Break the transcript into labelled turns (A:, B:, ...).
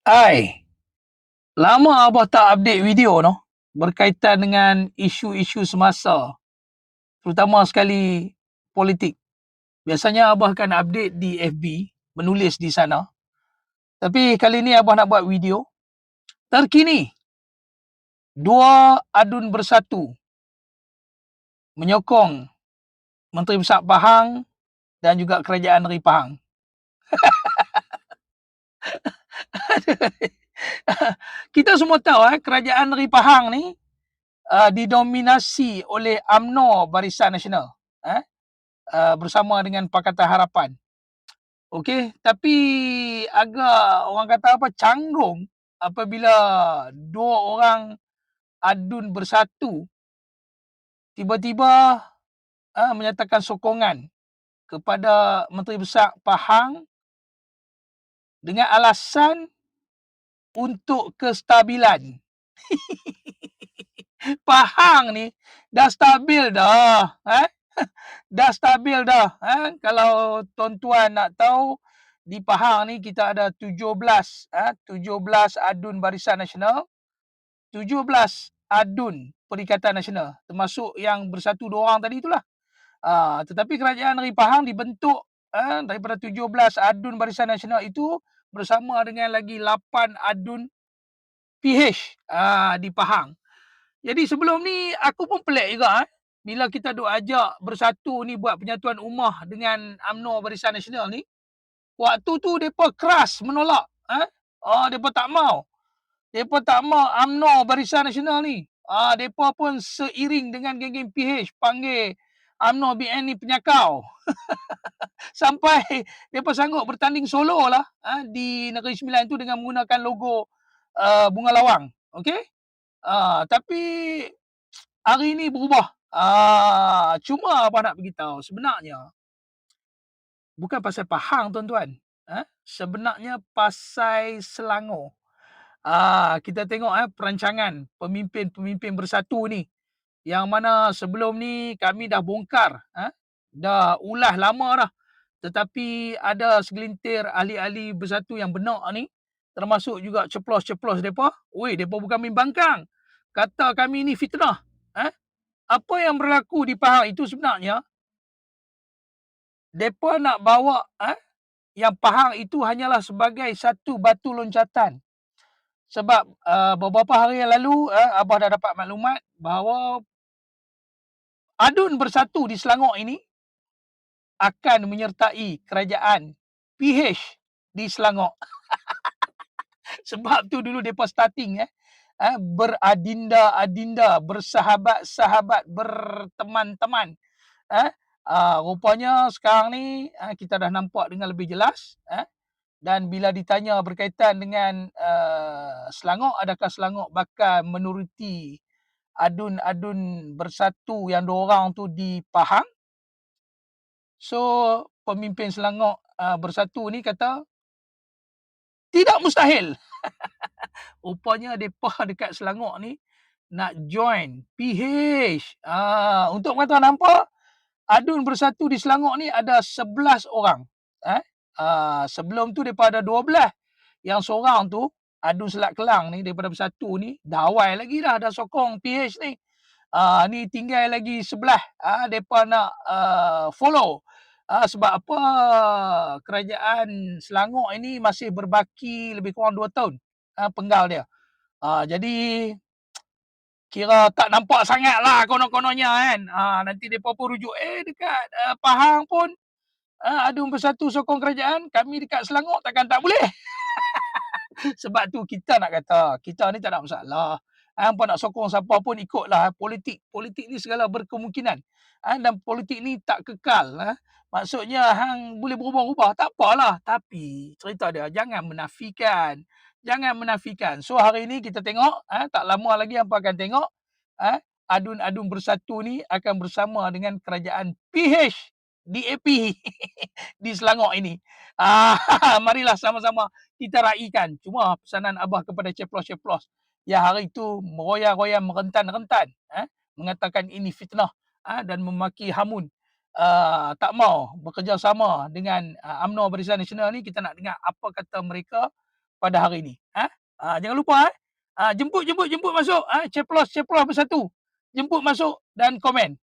A: Hai, lama abah tak update video noh, berkaitan dengan isu-isu semasa, terutama sekali politik. Biasanya abah akan update di FB, menulis di sana. Tapi kali ni abah nak buat video terkini. Dua adun bersatu menyokong Menteri Besar Pahang dan juga Kerajaan Negeri Pahang. Kita semua tahu Kerajaan Negeri Pahang ni didominasi oleh UMNO Barisan Nasional bersama dengan Pakatan Harapan. Okey, tapi agak orang kata apa, canggung apabila dua orang adun bersatu tiba-tiba menyatakan sokongan kepada Menteri Besar Pahang dengan alasan untuk kestabilan. Pahang ni dah stabil dah. Dah stabil dah. Kalau tuan-tuan nak tahu, di Pahang ni kita ada 17 adun Barisan Nasional, 17 adun Perikatan Nasional, termasuk yang bersatu dua orang tadi itulah. Tetapi Kerajaan Negeri Pahang dibentuk daripada 17 adun Barisan Nasional itu bersama dengan lagi 8 adun PH di Pahang. Jadi sebelum ni aku pun pelik juga bila kita duk ajak bersatu ni buat penyatuan ummah dengan UMNO Barisan Nasional ni, waktu tu depa keras menolak. Depa tak mau. Depa tak mau UMNO Barisan Nasional ni. Depa pun seiring dengan geng-geng PH panggil UMNO BN ni penyakau. Sampai depa sanggup bertanding solo lah di Negeri Sembilan tu dengan menggunakan logo bunga lawang. Okey? Tapi hari ni berubah. Cuma abang nak beritahu, sebenarnya bukan pasal Pahang tuan-tuan. Sebenarnya pasal Selangor. Kita tengok perancangan pemimpin-pemimpin bersatu ni, yang mana sebelum ni kami dah bongkar, dah ulas lama dah. Tetapi ada segelintir ahli-ahli bersatu yang benak ni, termasuk juga ceplos-ceplos depa. Depa bukan membangkang. Kata kami ni fitnah. Apa yang berlaku di Pahang itu sebenarnya depa nak bawa yang Pahang itu hanyalah sebagai satu batu loncatan. Sebab beberapa hari yang lalu abah dah dapat maklumat bahawa adun bersatu di Selangor ini akan menyertai kerajaan PH di Selangor. Sebab tu dulu depa starting beradinda-adinda, bersahabat-sahabat, berteman-teman. Rupanya sekarang ni kita dah nampak dengan lebih jelas. Dan bila ditanya berkaitan dengan Selangor, adakah Selangor bakal menuruti adun-adun bersatu yang dua orang tu di Pahang? So pemimpin Selangor bersatu ni kata tidak mustahil. Rupanya depa dekat Selangor ni nak join PH. Untuk mengatakan apa, adun bersatu di Selangor ni ada 11 orang. Sebelum tu depa ada 12. Yang seorang tu adun Selat Kelang ni daripada bersatu ni dah awal lagi dah sokong PH ni. Ni tinggal lagi 11. Depa nak follow. Sebab apa, kerajaan Selangor ini masih berbaki lebih kurang 2 tahun penggal dia. Jadi kira tak nampak sangat lah konon-kononnya kan. Nanti depa pun rujuk dekat Pahang pun adun bersatu sokong kerajaan, kami dekat Selangor takkan tak boleh. Sebab tu kita nak kata, kita ni tak ada masalah. Hampa nak sokong siapa pun ikutlah. Politik ni segala berkemungkinan. Dan politik ni tak kekal. Maksudnya hang boleh berubah-ubah, tak apalah. Tapi cerita dia jangan menafikan. Jangan menafikan. So hari ni kita tengok, tak lama lagi hampa akan tengok adun-adun bersatu ni akan bersama dengan kerajaan PH DAP di Selangor ini. Marilah sama-sama kita raikan. Cuma pesanan abah kepada ceplos-ceplos yang hari itu meroyan-royan, merentan-rentan, mengatakan ini fitnah dan memaki Hamun, tak mau bekerjasama dengan UMNO Barisan Nasional ni. Kita nak dengar apa kata mereka pada hari ini. Jangan lupa jemput masuk, ceplos bersatu. Jemput masuk dan komen.